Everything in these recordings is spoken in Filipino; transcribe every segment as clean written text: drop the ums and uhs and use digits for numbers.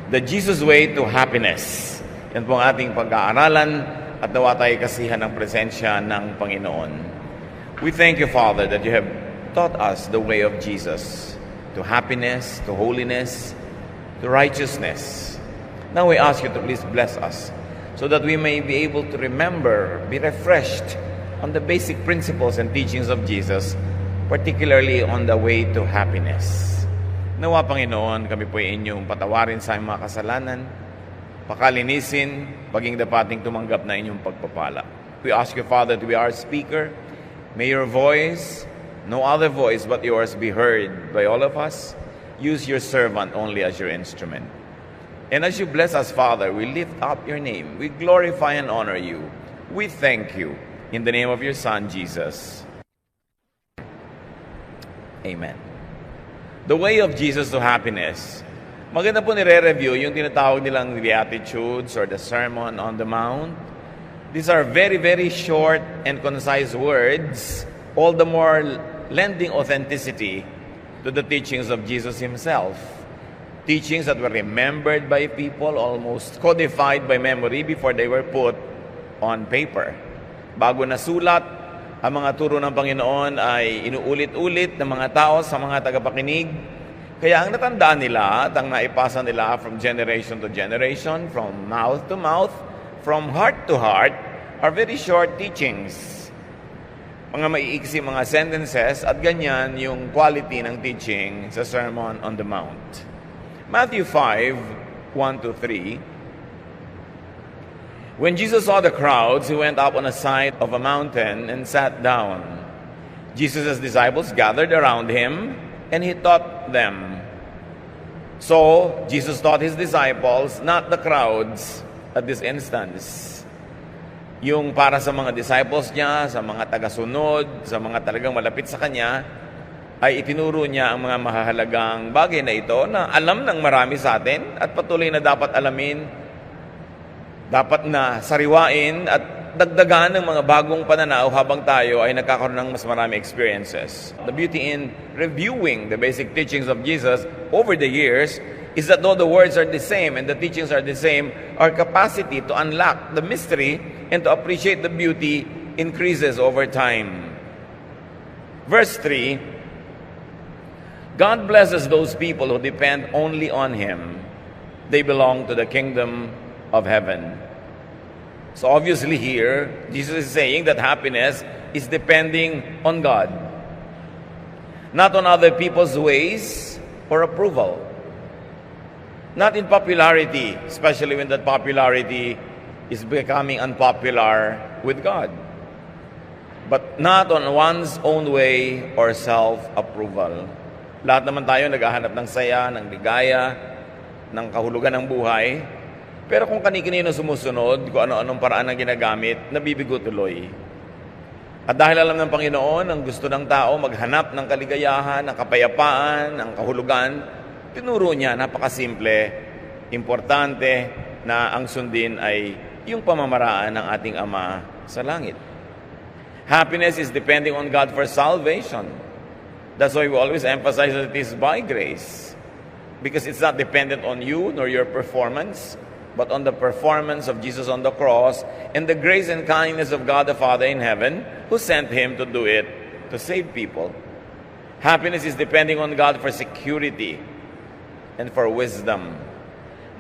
The Jesus Way to Happiness. Yan po ang ating pag-aaralan at nawa tayo kasihan ng presensya ng Panginoon. We thank you, Father, that you have taught us the way of Jesus to happiness, to holiness, to righteousness. Now we ask you to please bless us so that we may be able to remember, be refreshed on the basic principles and teachings of Jesus, particularly on the way to happiness. Nawa, Panginoon, kami po ay inyong patawarin sa aming mga kasalanan, pakalinisin, paging dapating tumanggap na inyong pagpapala. We ask you, Father, to be our speaker. May your voice, no other voice but yours, be heard by all of us. Use your servant only as your instrument. And as you bless us, Father, we lift up your name. We glorify and honor you. We thank you. In the name of your Son, Jesus. Amen. The way of Jesus to happiness. Maganda po nire-review yung tinatawag nilang Beatitudes or the Sermon on the Mount. These are very, very short and concise words, all the more lending authenticity to the teachings of Jesus himself. Teachings that were remembered by people, almost codified by memory before they were put on paper. Bago nasulat, ang mga turo ng Panginoon ay inuulit-ulit ng mga tao sa mga tagapakinig. Kaya ang natandaan nila at ang naipasa nila from generation to generation, from mouth to mouth, from heart to heart, are very short teachings. Mga maiiksi mga sentences at ganyan yung quality ng teaching sa Sermon on the Mount. Matthew 5, 1-3. When Jesus saw the crowds, he went up on a side of a mountain and sat down. Jesus' disciples gathered around him, and he taught them. So, Jesus taught his disciples, not the crowds at this instance. Yung para sa mga disciples niya, sa mga tagasunod, sa mga talagang malapit sa kanya, ay itinuro niya ang mga mahahalagang bagay na ito na alam ng marami sa atin at patuloy na dapat alamin, dapat na sariwain at dagdagan ng mga bagong pananaw habang tayo ay nagkakaroon ng mas marami experiences. The beauty in reviewing the basic teachings of Jesus over the years is that though the words are the same and the teachings are the same, our capacity to unlock the mystery and to appreciate the beauty increases over time. Verse 3, God blesses those people who depend only on Him. They belong to the kingdom of heaven. So obviously here, Jesus is saying that happiness is depending on God, not on other people's ways or approval, not in popularity, especially when that popularity is becoming unpopular with God, but not on one's own way or self-approval. Lahat naman tayo naghahanap ng saya, ng ligaya, ng kahulugan ng buhay. Pero kung kani-kanino sumusunod, kung ano-anong paraan ang ginagamit, nabibigo tuloy. At dahil alam ng Panginoon ang gusto ng tao maghanap ng kaligayahan, ng kapayapaan, ng kahulugan, tinuro niya, napakasimple, importante na ang sundin ay yung pamamaraan ng ating Ama sa langit. Happiness is depending on God for salvation. That's why we always emphasize that it is by grace. Because it's not dependent on you nor your performance, but on the performance of Jesus on the cross and the grace and kindness of God the Father in heaven who sent Him to do it, to save people. Happiness is depending on God for security and for wisdom.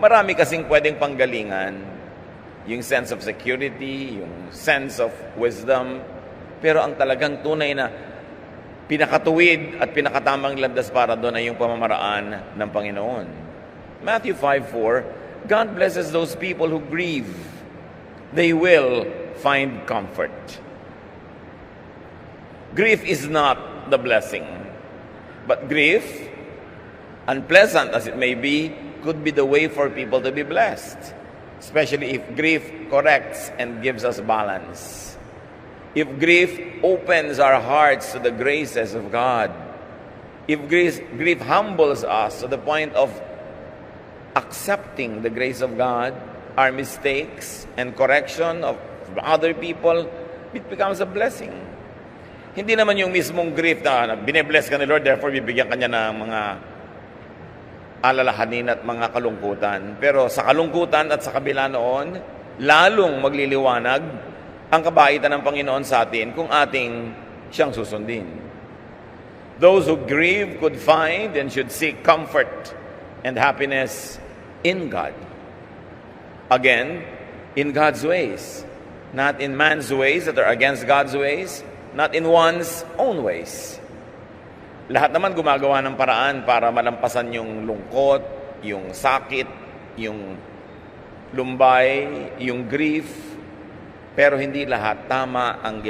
Marami kasing pwedeng panggalingan, yung sense of security, yung sense of wisdom, pero ang talagang tunay na pinakatuwid at pinakatamang landas para doon ay yung pamamaraan ng Panginoon. Matthew 5:4, God blesses those people who grieve. They will find comfort. Grief is not the blessing. But grief, unpleasant as it may be, could be the way for people to be blessed. Especially if grief corrects and gives us balance. If grief opens our hearts to the graces of God. If grief humbles us to the point of accepting the grace of God, our mistakes and correction of other people, it becomes a blessing. Hindi naman yung mismong grief na bine-bless ka ni Lord, therefore bibigyan ka niya ng mga alalahanin at mga kalungkutan. Pero sa kalungkutan at sa kabila noon, lalong magliliwanag ang kabaitan ng Panginoon sa atin kung ating siyang susundin. Those who grieve could find and should seek comfort and happiness in God. Again, in God's ways. Not in man's ways that are against God's ways, not in one's own ways. Lahat naman gumagawa ng paraan para malampasan yung lungkot, yung sakit, yung lumbay, yung grief. Pero hindi lahat tama ang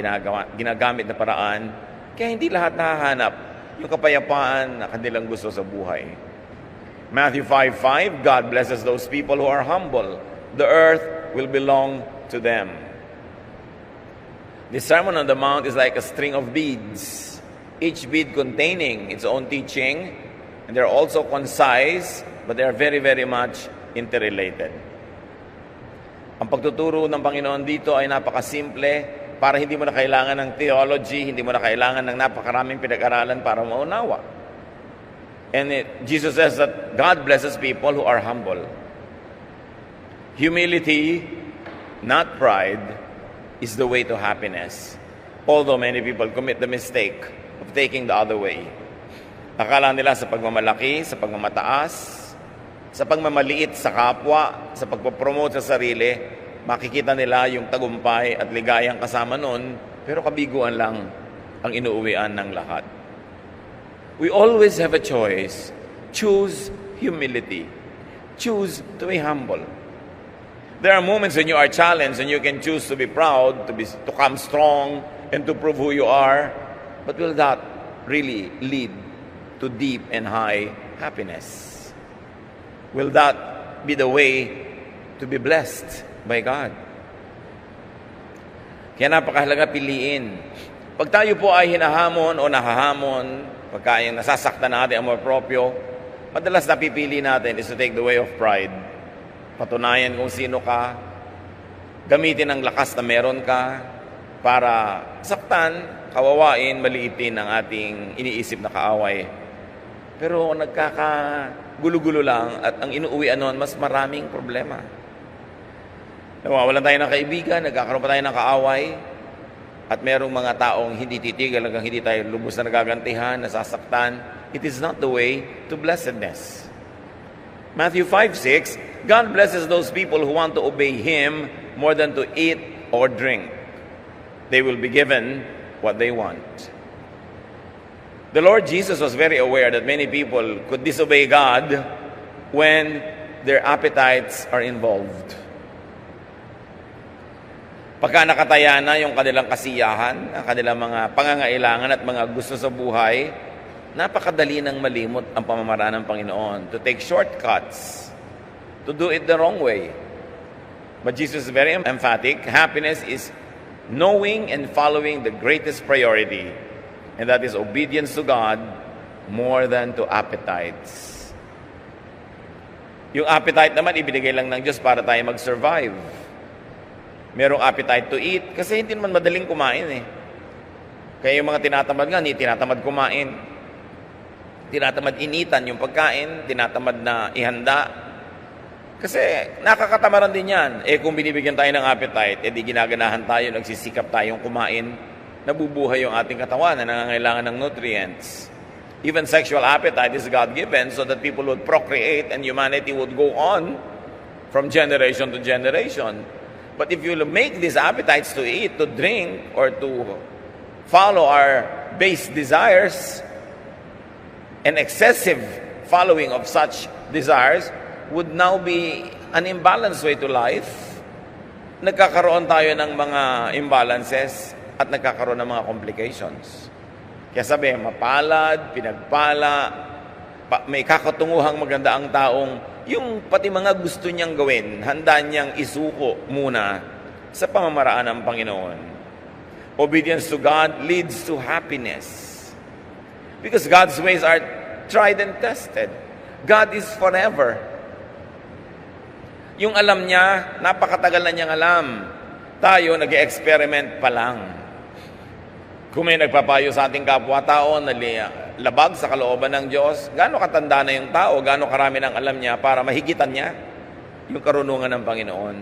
ginagamit na paraan. Kaya hindi lahat nahahanap yung kapayapaan na kanilang gusto sa buhay. Matthew 5:5, God blesses those people who are humble. The earth will belong to them. The Sermon on the Mount is like a string of beads. Each bead containing its own teaching, and they're also concise, but they are very, very much interrelated. Ang pagtuturo ng Panginoon dito ay napakasimple para hindi mo na kailangan ng theology, hindi mo na kailangan ng napakaraming pinag-aralan para maunawa. And Jesus says that God blesses people who are humble. Humility, not pride, is the way to happiness. Although many people commit the mistake of taking the other way. Akala nila sa pagmamalaki, sa pagmamataas, sa pagmamaliit sa kapwa, sa pagpapromote sa sarili, makikita nila yung tagumpay at ligayang kasama nun, pero kabiguan lang ang inuuwian ng lahat. We always have a choice. Choose humility. Choose to be humble. There are moments when you are challenged and you can choose to be proud, to come strong, and to prove who you are. But will that really lead to deep and high happiness? Will that be the way to be blessed by God? Kaya napakahalaga piliin. Pag tayo po ay hinahamon o nahahamon, pagka yung nasasaktan natin ang amor proprio, madalas napipili natin is to take the way of pride. Patunayan kung sino ka, gamitin ang lakas na meron ka para saktan, kawawain, maliitin ang ating iniisip na kaaway. Pero nagkakagulo-gulo lang at ang inuuwian nun, mas maraming problema. Nawawalan tayo ng kaibigan, nagkakaroon pa tayo ng kaaway, at merong mga taong hindi titigil hanggang hindi tayo lubos na nagagantihan, nasasaktan. It is not the way to blessedness. Matthew 5:6, God blesses those people who want to obey Him more than to eat or drink. They will be given what they want. The Lord Jesus was very aware that many people could disobey God when their appetites are involved. Pagka nakataya na yung kanilang kasiyahan, ang kanilang mga pangangailangan at mga gusto sa buhay, napakadali nang malimot ang pamamaraan ng Panginoon, to take shortcuts, to do it the wrong way. But Jesus is very emphatic. Happiness is knowing and following the greatest priority, and that is obedience to God more than to appetites. Yung appetite naman, ibinigay lang ng Diyos para tayo mag-survive. Merong appetite to eat, kasi hindi naman madaling kumain eh. Kaya yung mga tinatamad nga, hindi tinatamad kumain. Tinatamad initan yung pagkain, tinatamad na ihanda. Kasi nakakatamaran din yan. Kung binibigyan tayo ng appetite, di ginaganahan tayo, nagsisikap tayong kumain, nabubuhay yung ating katawan na nangangailangan ng nutrients. Even sexual appetite is God-given so that people would procreate and humanity would go on from generation to generation. But if you make these appetites to eat, to drink, or to follow our base desires, an excessive following of such desires would now be an imbalanced way to life. Nagkakaroon tayo ng mga imbalances at nagkakaroon ng mga complications. Kaya sabi, mapalad, pinagpala, may kakatunguhang maganda ang taong yung pati mga gusto niyang gawin, handa niyang isuko muna sa pamamaraan ng Panginoon. Obedience to God leads to happiness. Because God's ways are tried and tested. God is forever. Yung alam niya, napakatagal na niyang alam. Tayo, nag-experiment pa lang. Kung may nagpapayo sa ating kapwa-tao, labag sa kalooban ng Diyos, gaano katanda na yung tao, gaano karami ng alam niya para mahigitan niya yung karunungan ng Panginoon.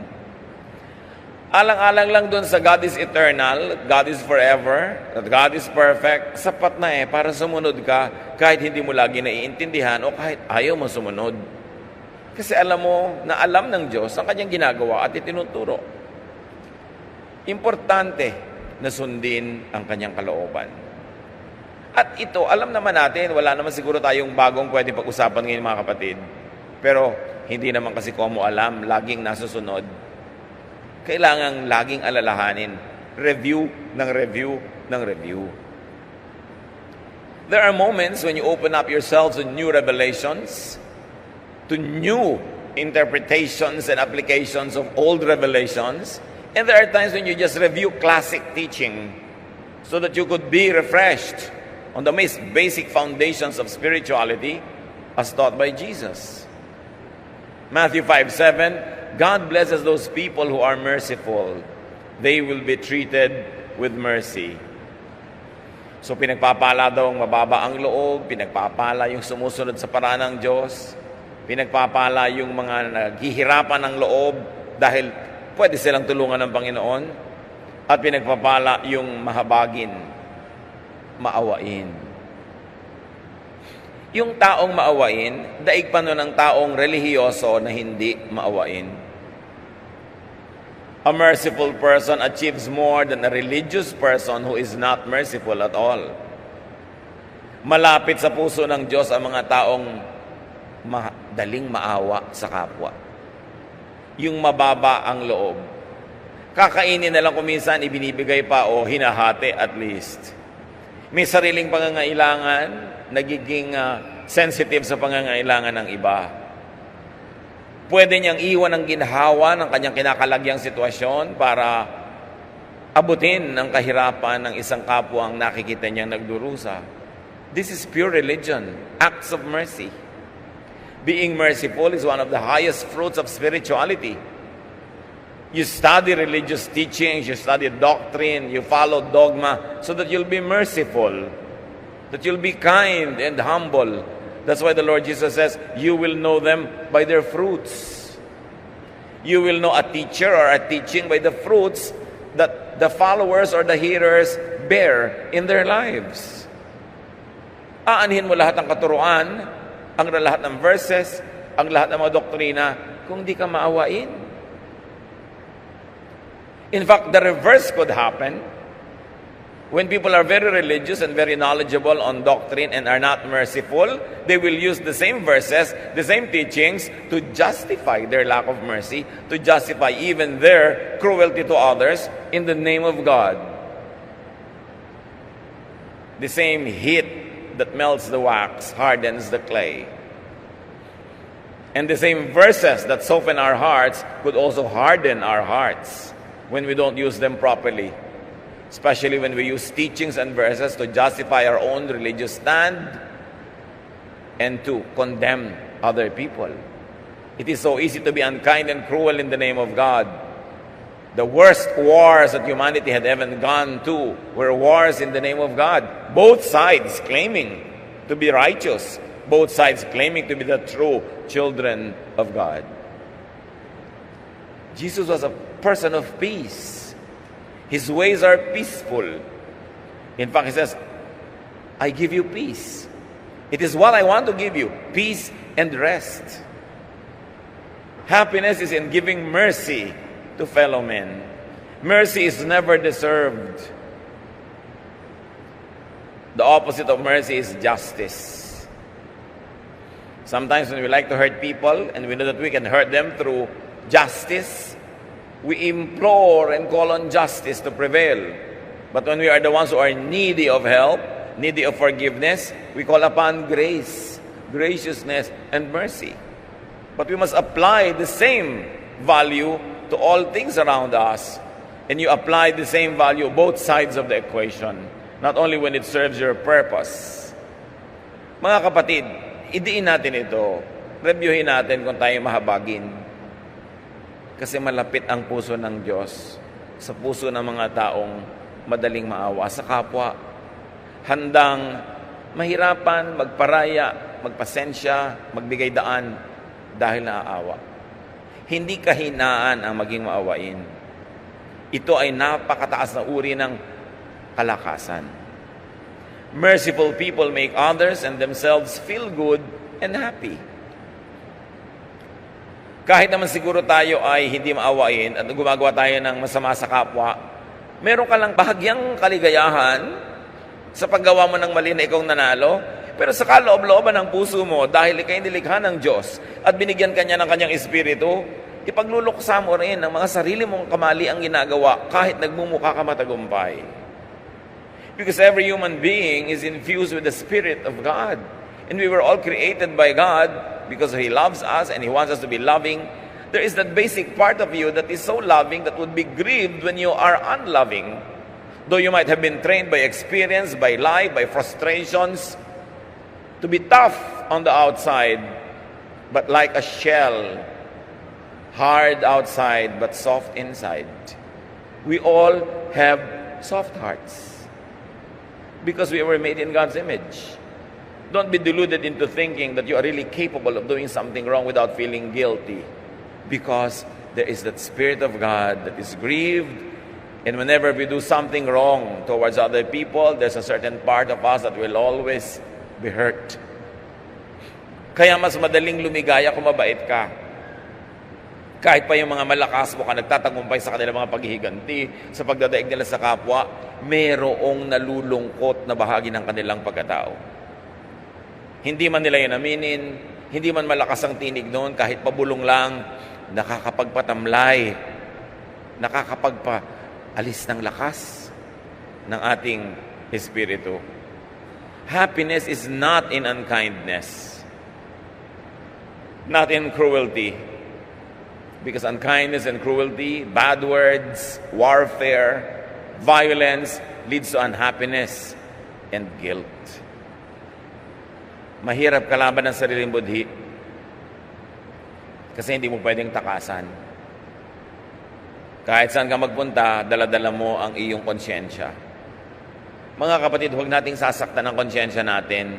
Alang-alang lang doon sa God is eternal, God is forever, that God is perfect, sapat na para sumunod ka kahit hindi mo lagi naiintindihan o kahit ayaw mo sumunod. Kasi alam mo na alam ng Diyos ang kanyang ginagawa at itinuturo. Importante na sundin ang kanyang kalooban. At ito, alam naman natin, wala naman siguro tayong bagong pwede pag-usapan ngayon mga kapatid. Pero hindi naman kasi ko mo alam, laging nasusunod. Kailangang laging alalahanin. Review ng review ng review. There are moments when you open up yourselves to new revelations, to new interpretations and applications of old revelations. And there are times when you just review classic teaching so that you could be refreshed on the most basic foundations of spirituality as taught by Jesus. Matthew 5:7, God blesses those people who are merciful. They will be treated with mercy. So pinagpapala daw ang mababa ang loob, pinagpapala yung sumusunod sa paraan ng Diyos, pinagpapala yung mga naghihirapan ng loob dahil pwede silang tulungan ng Panginoon, at pinagpapala yung mahabagin, maawain. Yung taong maawain, daig pa nun ng taong relihiyoso na hindi maawain. A merciful person achieves more than a religious person who is not merciful at all. Malapit sa puso ng Diyos ang mga taong madaling maawa sa kapwa. Yung mababa ang loob. Kakainin na lang kuminsan, ibinibigay pa o hinahati at least. May sariling pangangailangan, nagiging sensitive sa pangangailangan ng iba. Pwede niyang iwan ang ginhawa ng kanyang kinakalagyang sitwasyon para abutin ang kahirapan ng isang kapwa ang nakikita niyang nagdurusa. This is pure religion, acts of mercy. Being merciful is one of the highest fruits of spirituality. You study religious teachings, you study doctrine, you follow dogma so that you'll be merciful, that you'll be kind and humble. That's why the Lord Jesus says, you will know them by their fruits. You will know a teacher or a teaching by the fruits that the followers or the hearers bear in their lives. Aanhin mo lahat ng katuruan, ang lahat ng verses, ang lahat ng mga doktrina, kung di ka maawain. In fact, the reverse could happen. When people are very religious and very knowledgeable on doctrine and are not merciful, they will use the same verses, the same teachings to justify their lack of mercy, to justify even their cruelty to others in the name of God. The same heat that melts the wax hardens the clay. And the same verses that soften our hearts could also harden our hearts when we don't use them properly. Especially when we use teachings and verses to justify our own religious stand and to condemn other people. It is so easy to be unkind and cruel in the name of God. The worst wars that humanity had ever gone to were wars in the name of God. Both sides claiming to be righteous. Both sides claiming to be the true children of God. Jesus was a person of peace. His ways are peaceful. In fact, he says, I give you peace. It is what I want to give you, peace and rest. Happiness is in giving mercy to fellow men. Mercy is never deserved. The opposite of mercy is justice. Sometimes when we like to hurt people and we know that we can hurt them through justice, we implore and call on justice to prevail. But when we are the ones who are needy of help, needy of forgiveness, we call upon grace, graciousness, and mercy. But we must apply the same value to all things around us. And you apply the same value both sides of the equation, not only when it serves your purpose. Mga kapatid, idiin natin ito. Reviewin natin kung tayo mahabagin. Kasi malapit ang puso ng Diyos sa puso ng mga taong madaling maawa sa kapwa. Handang mahirapan, magparaya, magpasensya, magbigay daan dahil naaawa. Hindi kahinaan ang maging maawain. Ito ay napakataas na uri ng kalakasan. Merciful people make others and themselves feel good and happy. Kahit naman siguro tayo ay hindi maawain at gumagawa tayo ng masama sa kapwa, meron ka lang bahagyang kaligayahan sa paggawa mo ng mali na ikaw nanalo, pero sa kaloob-looban ng puso mo, dahil ikay nilikha ng Diyos at binigyan ka niya ng kanyang espiritu, ipagluluksa mo rin ang mga sarili mong kamali ang ginagawa kahit nagmumukha ka matagumpay. Because every human being is infused with the Spirit of God. And we were all created by God because He loves us and He wants us to be loving. There is that basic part of you that is so loving that would be grieved when you are unloving. Though you might have been trained by experience, by life, by frustrations, to be tough on the outside, but like a shell, hard outside, but soft inside. We all have soft hearts because we were made in God's image. Don't be deluded into thinking that you are really capable of doing something wrong without feeling guilty, because there is that Spirit of God that is grieved. And whenever we do something wrong towards other people, there's a certain part of us that will always be hurt. Kaya mas madaling lumigaya kung mabait ka. Kahit pa yung mga malakas mo ka nagtatagumpay sa kanilang mga paghihiganti, sa pagdadaig nila sa kapwa, mayroong nalulungkot na bahagi ng kanilang pagkatao. Hindi man nila yun aminin, hindi man malakas ang tinig noon, kahit pabulong lang, nakakapagpatamlay, nakakapagpaalis ng lakas ng ating espiritu. Happiness is not in unkindness, not in cruelty. Because unkindness and cruelty, bad words, warfare, violence leads to unhappiness and guilt. Mahirap kalaban ng sariling budhi kasi hindi mo pwedeng takasan. Kahit saan ka magpunta, dala-dala mo ang iyong konsyensya. Mga kapatid, huwag nating sasaktan ang konsyensya natin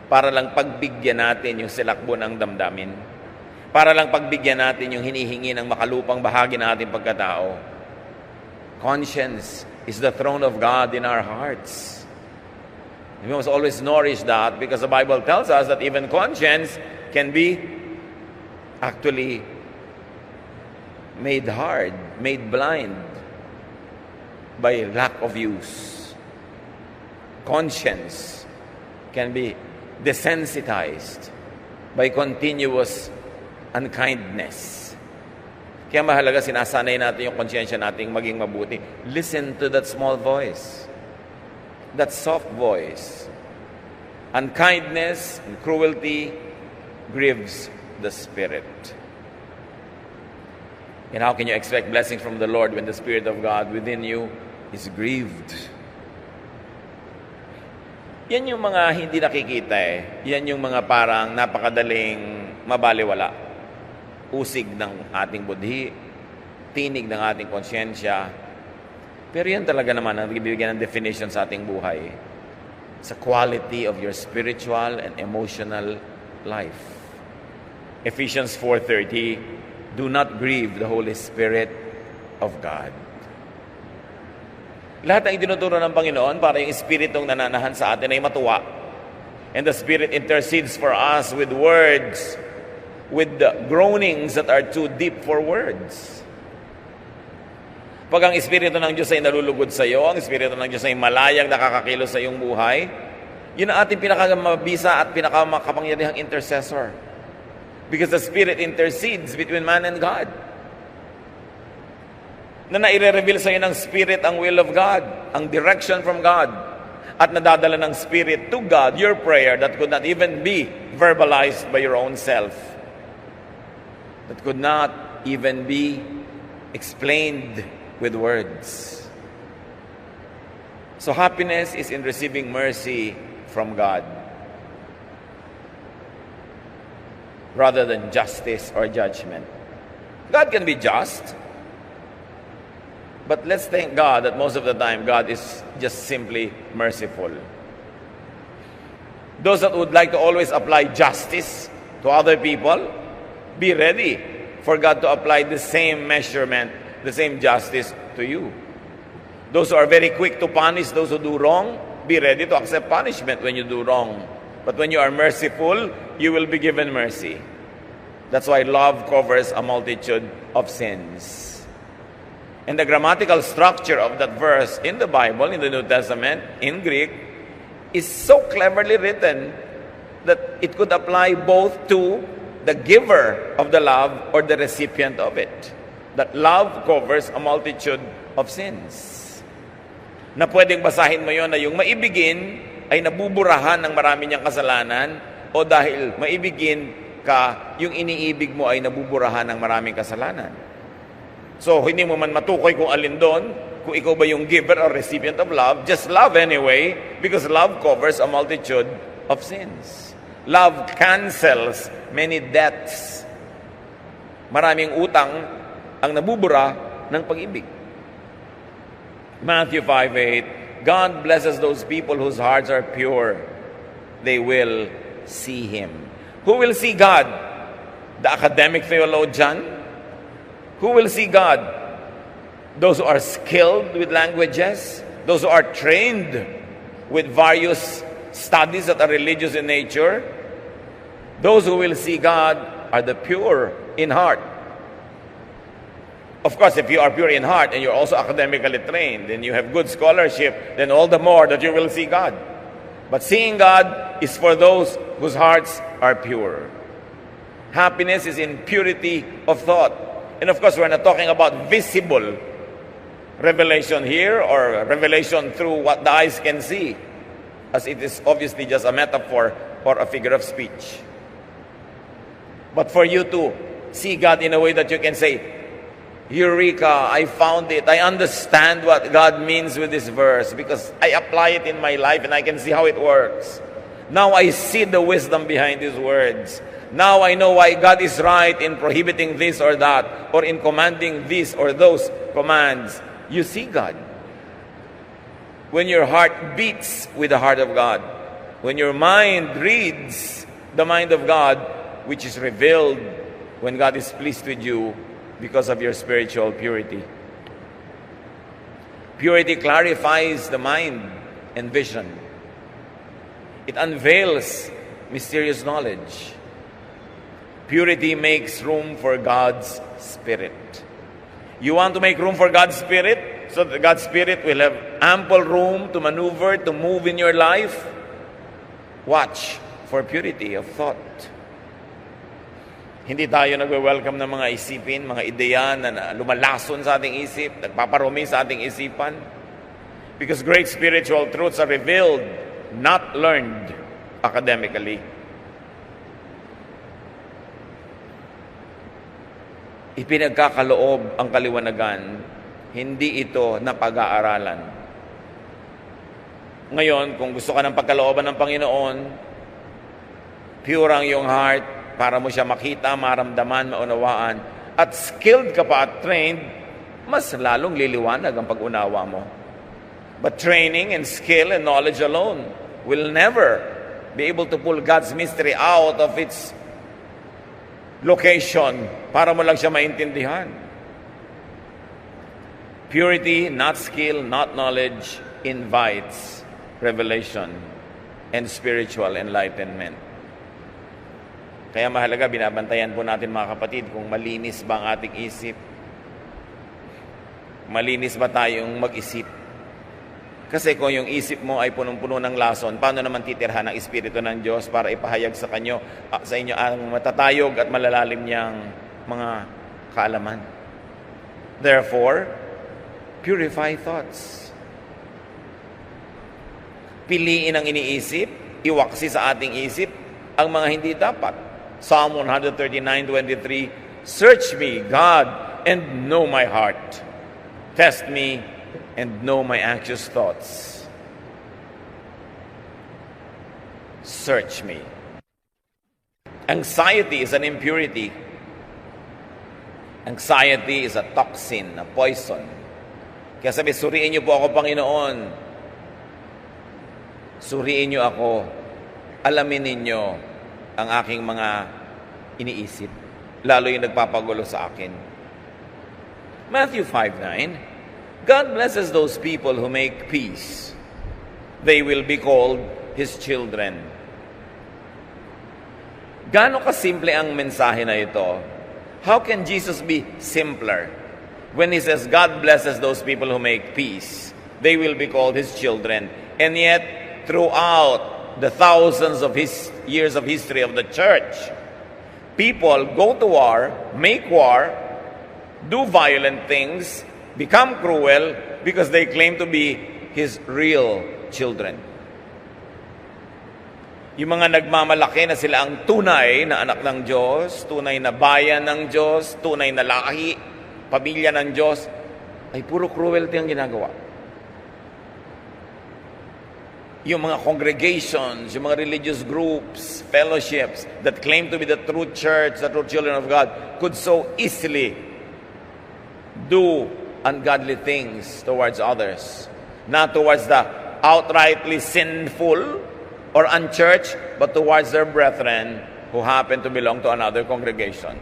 para lang pagbigyan natin yung silakbo ng damdamin. Para lang pagbigyan natin yung hinihingi ng makalupang bahagi ng ating pagkatao. Conscience is the throne of God in our hearts. We must always nourish that, because the Bible tells us that even conscience can be actually made hard, made blind by lack of use. Conscience can be desensitized by continuous unkindness. Kaya mahalaga, sinasanay natin yung konsyensya nating maging mabuti. Listen to that small voice, that soft voice. Unkindness and cruelty grieves the Spirit. And how can you expect blessings from the Lord when the Spirit of God within you is grieved? Yan yung mga hindi nakikita eh. Yan yung mga parang napakadaling mabaliwala. Usig ng ating budhi, tinig ng ating konsyensya. Pero yan talaga naman ang bibigyan ng definition sa ating buhay. Sa quality of your spiritual and emotional life. Ephesians 4:30, do not grieve the Holy Spirit of God. Lahat ng itinuturo ng Panginoon para yung Espiritong nananahan sa atin ay matuwa. And the Spirit intercedes for us with words, with the groanings that are too deep for words. Pag ang Espiritu ng Diyos ay nalulugod sa iyo, ang Espiritu ng Diyos ay malayang nakakakilos sa iyong buhay, yun ang ating pinakamabisa at pinakamakapangyarihang intercessor. Because the Spirit intercedes between man and God. Na naire-reveal sa iyo ng Spirit ang will of God, ang direction from God, at nadadala ng Spirit to God your prayer that could not even be verbalized by your own self, that could not even be explained with words. So happiness is in receiving mercy from God rather than justice or judgment. God can be just, but let's thank God that most of the time God is just simply merciful. Those that would like to always apply justice to other people, be ready for God to apply the same measurement, the same justice to you. Those who are very quick to punish those who do wrong, be ready to accept punishment when you do wrong. But when you are merciful, you will be given mercy. That's why love covers a multitude of sins. And the grammatical structure of that verse in the Bible, in the New Testament, in Greek, is so cleverly written that it could apply both to the giver of the love or the recipient of it. That love covers a multitude of sins. Na pwedeng basahin mo yon na yung maibigin ay nabuburahan ng marami niyang kasalanan, o dahil maibigin ka, yung iniibig mo ay nabuburahan ng maraming kasalanan. So, hindi mo man matukoy kung alin doon, kung ikaw ba yung giver or recipient of love, just love anyway, because love covers a multitude of sins. Love cancels many debts. Maraming utang ang nabubura ng pag-ibig. Matthew 5:8, God blesses those people whose hearts are pure. They will see Him. Who will see God? The academic theologian? Who will see God? Those who are skilled with languages? Those who are trained with various studies that are religious in nature? Those who will see God are the pure in heart. Of course, if you are pure in heart and you're also academically trained and you have good scholarship, then all the more that you will see God. But seeing God is for those whose hearts are pure. Happiness is in purity of thought. And of course, we're not talking about visible revelation here or revelation through what the eyes can see, as it is obviously just a metaphor or a figure of speech. But for you to see God in a way that you can say, Eureka, I found it. I understand what God means with this verse because I apply it in my life and I can see how it works. Now I see the wisdom behind these words. Now I know why God is right in prohibiting this or that, or in commanding this or those commands. You see God. When your heart beats with the heart of God, when your mind reads the mind of God, which is revealed when God is pleased with you because of your spiritual purity. Purity clarifies the mind and vision. It unveils mysterious knowledge. Purity makes room for God's Spirit. You want to make room for God's Spirit so that God's Spirit will have ample room to maneuver, to move in your life? Watch for purity of thought. Hindi tayo nagwe-welcome ng mga isipin, mga ideya na lumalason sa ating isip, nagpaparumi sa ating isipan. Because great spiritual truths are revealed, not learned academically. Ipinagkakaloob ang kaliwanagan, hindi ito napag-aaralan. Ngayon, kung gusto ka ng pagkalooban ng Panginoon, pure ang iyong heart, para mo siya makita, maramdaman, maunawaan, at skilled ka pa at trained, mas lalong liliwanag ang pag-unawa mo. But training and skill and knowledge alone will never be able to pull God's mystery out of its location para mo lang siya maintindihan. Purity, not skill, not knowledge, invites revelation and spiritual enlightenment. Kaya mahalaga, binabantayan po natin mga kapatid kung malinis ba ang ating isip. Malinis ba tayong mag-isip? Kasi kung yung isip mo ay punong-puno ng lason, paano naman titirhan ang Espiritu ng Diyos para ipahayag sa inyo ang matatayog at malalalim niyang mga kaalaman? Therefore, purify thoughts. Piliin ang iniisip, iwaksi sa ating isip ang mga hindi dapat. Psalm 139:23, search me, God, and know my heart. Test me and know my anxious thoughts. Search me. Anxiety is an impurity. Anxiety is a toxin, a poison. Kaya sabi, suriin niyo po ako, Panginoon. Suriin niyo ako. alamin ninyo ang aking mga iniisip, lalo yung nagpapagulo sa akin. Matthew 5:9, God blesses those people who make peace. They will be called His children. Gaano kasimple ang mensahe na ito? How can Jesus be simpler? When He says, God blesses those people who make peace, they will be called His children. And yet, throughout the thousands of years of history of the church, people go to war, make war, do violent things, become cruel because they claim to be His real children. Yung mga nagmamalaki na sila ang tunay na anak ng Diyos, tunay na bayan ng Diyos, tunay na lahi, pamilya ng Diyos, ay puro cruelty ang ginagawa. Yung mga congregations, yung mga religious groups, fellowships that claim to be the true church, the true children of God, could so easily do ungodly things towards others. Not towards the outrightly sinful or unchurched, but towards their brethren who happen to belong to another congregation.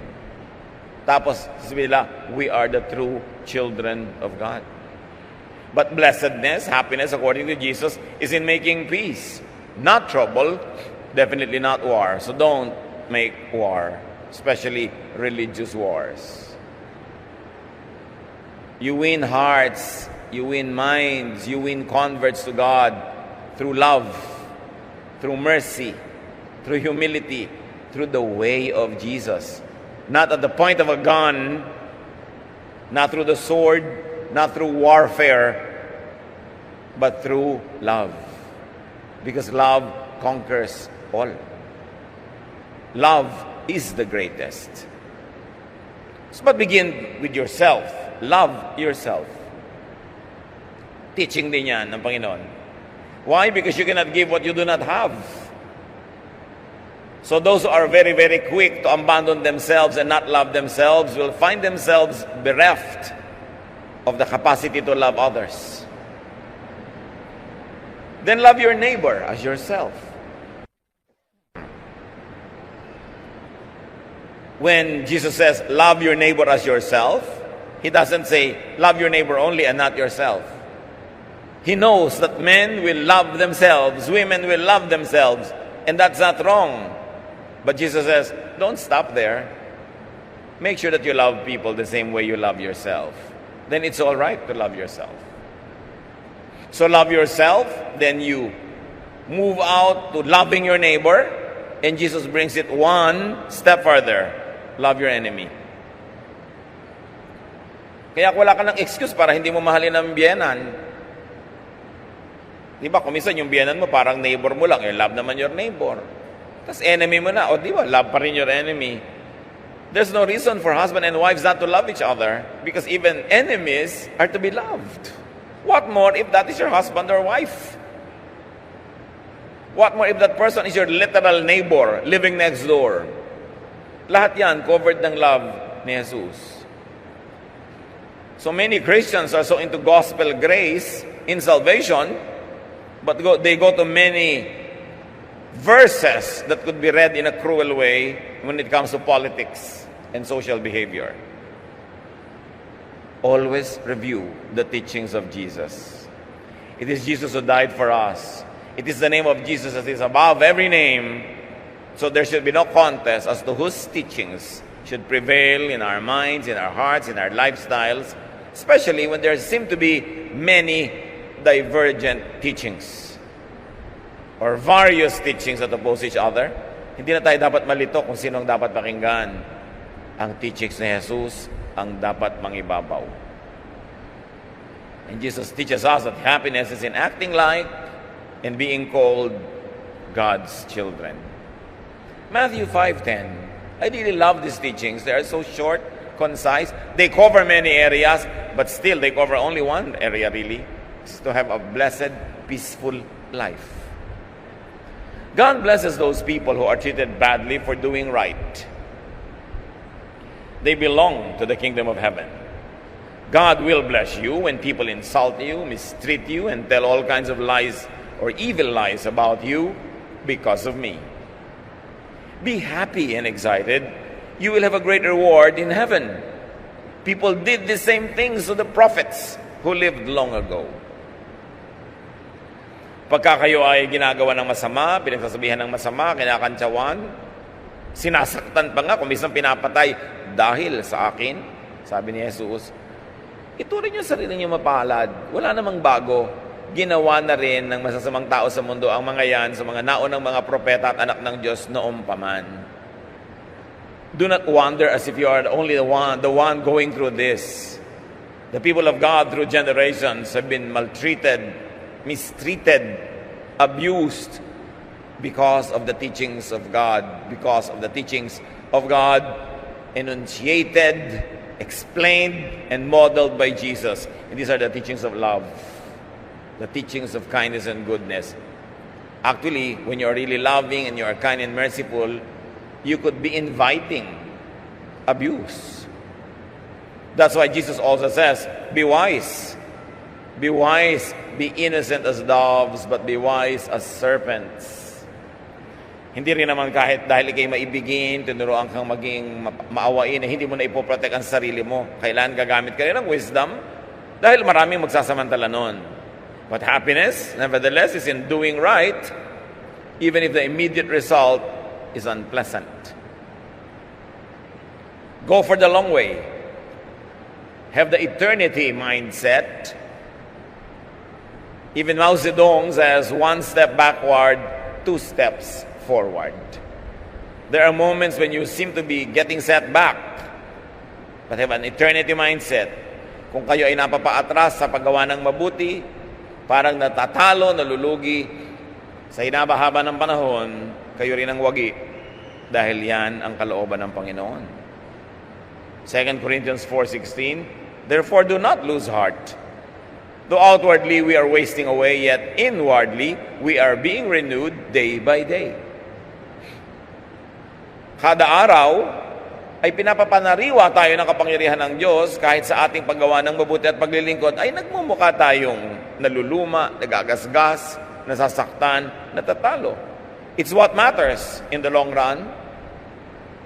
Tapos, sila, we are the true children of God. But blessedness, happiness, according to Jesus, is in making peace. Not trouble, definitely not war. So don't make war, especially religious wars. You win hearts, you win minds, you win converts to God through love, through mercy, through humility, through the way of Jesus. Not at the point of a gun, not through the sword, not through warfare, but through love. Because love conquers all. Love is the greatest. So, but begin with yourself. Love yourself. Teaching din yan ng Panginoon. Why? Because you cannot give what you do not have. So those who are very, very quick to abandon themselves and not love themselves will find themselves bereft of the capacity to love others. Then love your neighbor as yourself. When Jesus says, love your neighbor as yourself, He doesn't say, love your neighbor only and not yourself. He knows that men will love themselves, women will love themselves, and that's not wrong. But Jesus says, don't stop there. Make sure that you love people the same way you love yourself. Then it's all right to love yourself. So love yourself, then you move out to loving your neighbor, and Jesus brings it one step further. Love your enemy. Kaya wala ka ng excuse para hindi mo mahalin ang biyenan. Diba, kung minsan yung biyanan mo, parang neighbor mo lang, love naman your neighbor. Tapos enemy mo na, o diba, love pa rin your enemy. There's no reason for husband and wives not to love each other, because even enemies are to be loved. What more if that is your husband or wife? What more if that person is your literal neighbor, living next door? Lahat yan, covered ng love ni Jesus. So many Christians are so into gospel grace in salvation, but they go to many verses that could be read in a cruel way when it comes to politics and social behavior. Always review the teachings of Jesus. It is Jesus who died for us. It is the name of Jesus that is above every name. So there should be no contest as to whose teachings should prevail in our minds, in our hearts, in our lifestyles, especially when there seem to be many divergent teachings or various teachings that oppose each other. Hindi na tayo dapat malito kung sino ang dapat pakinggan. Ang teachings ni Jesus ang dapat mangibabaw. And Jesus teaches us that happiness is in acting like and being called God's children. Matthew 5:10. I really love these teachings. They are so short, concise. They cover many areas, but still they cover only one area really. It's to have a blessed, peaceful life. God blesses those people who are treated badly for doing right. They belong to the kingdom of heaven. God will bless you when people insult you, mistreat you, and tell all kinds of lies or evil lies about you. because of me. Be happy and excited. You will have a great reward in heaven. People did the same things to the prophets who lived long ago. Pagka kayo ay ginagawa ng masama, pinagsasabihan ng masama, kinakantsawan, sinasaktan pa nga, kung minsan pinapatay dahil sa akin, sabi ni Jesus, ituring niyo sarili niyo mapalad. Wala namang bago. Ginawa na rin ng masasamang tao sa mundo ang mga yan sa mga naunang mga propeta at anak ng Diyos noong paman. Do not wonder as if you are only the one going through this. The people of God through generations have been maltreated, mistreated, abused because of the teachings of God, because of the teachings of God enunciated, explained, and modeled by Jesus. And these are the teachings of love, the teachings of kindness and goodness. Actually, when you are really loving and you are kind and merciful, you could be inviting abuse. That's why Jesus also says, be wise. Be wise, be innocent as doves, but be wise as serpents. Hindi rin naman kahit dahil ikay maibigin, tinuruan kang maging maawain, hindi mo na ipoprotect ang sarili mo. Kailangan gagamit ka rin ng wisdom dahil maraming magsasamantala nun. But happiness, nevertheless, is in doing right, even if the immediate result is unpleasant. Go for the long way. Have the eternity mindset. Even Mao Zedong says, one step backward, two steps forward. There are moments when you seem to be getting set back, but have an eternity mindset. Kung kayo ay napapaatras sa paggawa ng mabuti, parang natatalo, nalulugi, sa hinabahaba ng panahon, kayo rin ang wagi, dahil yan ang kalooban ng Panginoon. 2 Corinthians 4:16, therefore do not lose heart. Though outwardly we are wasting away, yet inwardly we are being renewed day by day. Kada araw ay pinapapanariwa tayo ng kapangyarihan ng Diyos kahit sa ating paggawa ng mabuti at paglilingkod ay nagmumukha tayong naluluma, nagagasgas, nasasaktan, natatalo. It's what matters in the long run.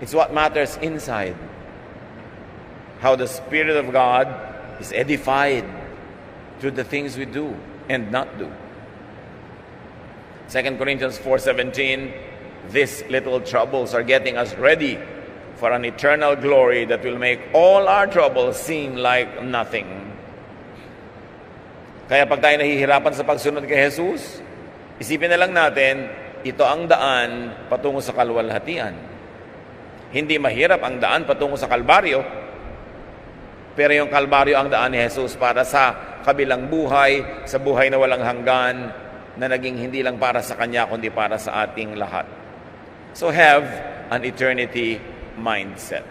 It's what matters inside. How the Spirit of God is edified through the things we do and not do. 2 Corinthians 4:17, these little troubles are getting us ready for an eternal glory that will make all our troubles seem like nothing. Kaya pag tayo nahihirapan sa pagsunod kay Jesus, isipin na lang natin, ito ang daan patungo sa kaluwalhatian. Hindi mahirap ang daan patungo sa Kalbaryo, pero yung Kalbaryo ang daan ni Jesus para sa kabilang buhay, sa buhay na walang hanggan, na naging hindi lang para sa Kanya, kundi para sa ating lahat. So have an eternity mindset.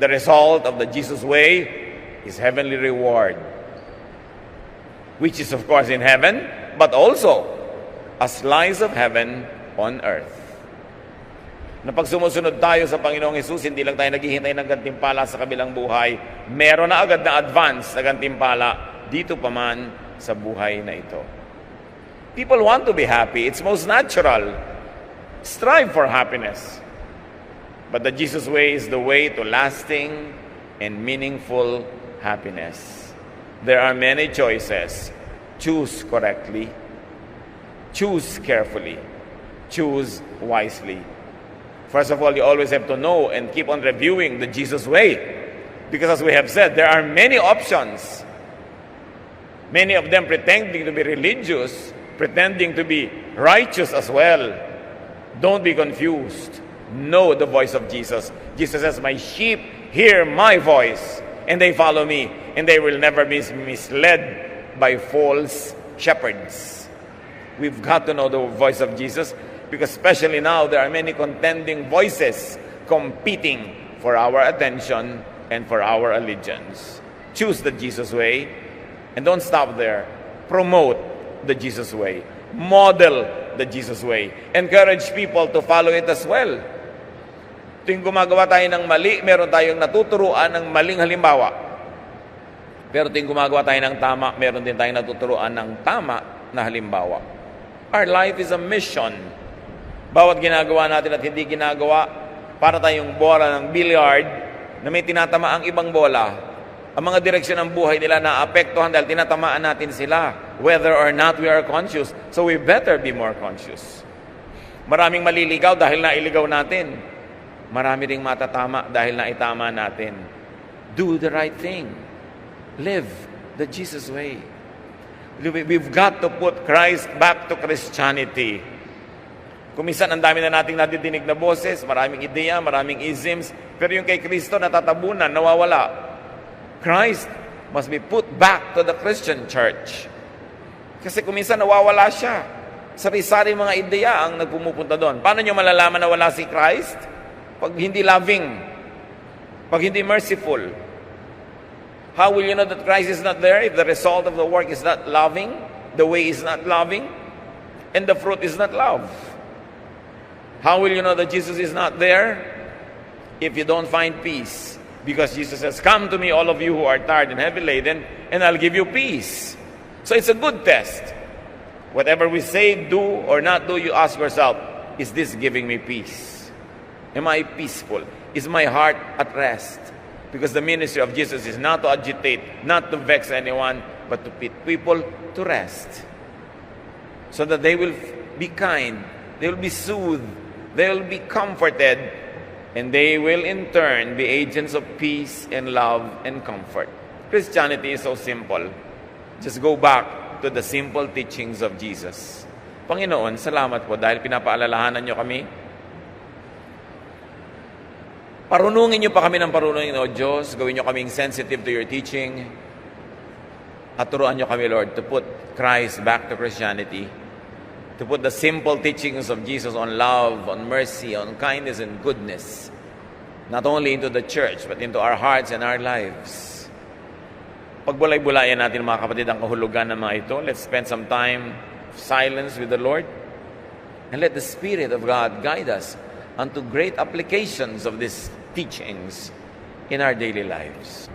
The result of the Jesus way is heavenly reward, which is of course in heaven, but also a slice of heaven on earth. Na pag sumusunod tayo sa Panginoong Hesus, hindi lang tayo naghihintay ng gantimpala sa kabilang buhay, meron na agad na advance na gantimpala dito pa man sa buhay na ito. People want to be happy. It's most natural. Strive for happiness. But the Jesus way is the way to lasting and meaningful happiness. There are many choices. Choose correctly. Choose carefully. Choose wisely. First of all, you always have to know and keep on reviewing the Jesus way. Because as we have said, there are many options. Many of them pretending to be religious, pretending to be righteous as well. Don't be confused. Know the voice of Jesus. Jesus says, my sheep hear my voice, and they follow me, and they will never be misled by false shepherds. We've got to know the voice of Jesus, because especially now, there are many contending voices competing for our attention and for our allegiance. Choose the Jesus way, and don't stop there. Promote the Jesus way. Model the Jesus way. Encourage people to follow it as well. Tuwing gumagawa tayo ng mali, meron tayong natuturuan ng maling halimbawa. Pero tuwing gumagawa tayo ng tama, meron din tayong natuturuan ng tama na halimbawa. Our life is a mission. Bawat ginagawa natin at hindi ginagawa, para tayong bola ng billiard na may tinatama ang ibang bola. Ang mga direksyon ng buhay nila naapektuhan dahil tinatamaan natin sila, whether or not we are conscious. So we better be more conscious. Maraming maliligaw dahil nailigaw natin. Marami ring matatama dahil naitama natin. Do the right thing. Live the Jesus way. We've got to put Christ back to Christianity. Kung minsan ang dami na nating nadidinig na boses, maraming ideya, maraming isms, pero yung kay Kristo natatabunan, nawawala. Christ must be put back to the Christian church. Kasi kung minsan nawawala siya, sari-sari mga ideya ang nagpumupunta doon. Paano nyo malalaman na wala si Christ? Pag hindi loving, pag hindi merciful. How will you know that Christ is not there if the result of the work is not loving, the way is not loving, and the fruit is not love? How will you know that Jesus is not there if you don't find peace? Because Jesus says, "Come to me, all of you who are tired and heavy laden, and I'll give you peace." So it's a good test. Whatever we say, do, or not do, you ask yourself, is this giving me peace? Am I peaceful? Is my heart at rest? Because the ministry of Jesus is not to agitate, not to vex anyone, but to put people to rest. So that they will be kind, they will be soothed, they will be comforted, and they will in turn be agents of peace and love and comfort. Christianity is so simple. Just go back to the simple teachings of Jesus. Panginoon, salamat po dahil pinapaalalahanan nyo kami. Parunungin nyo pa kami ng parunungin, O Diyos. Gawin nyo kaming sensitive to your teaching. At turuan nyo kami, Lord, to put Christ back to Christianity. To put the simple teachings of Jesus on love, on mercy, on kindness and goodness, not only into the church, but into our hearts and our lives. Pagbulay-bulayan natin, mga kapatid, ang kahulugan ng mga ito. Let's spend some time of silence with the Lord. And let the Spirit of God guide us unto great applications of these teachings in our daily lives.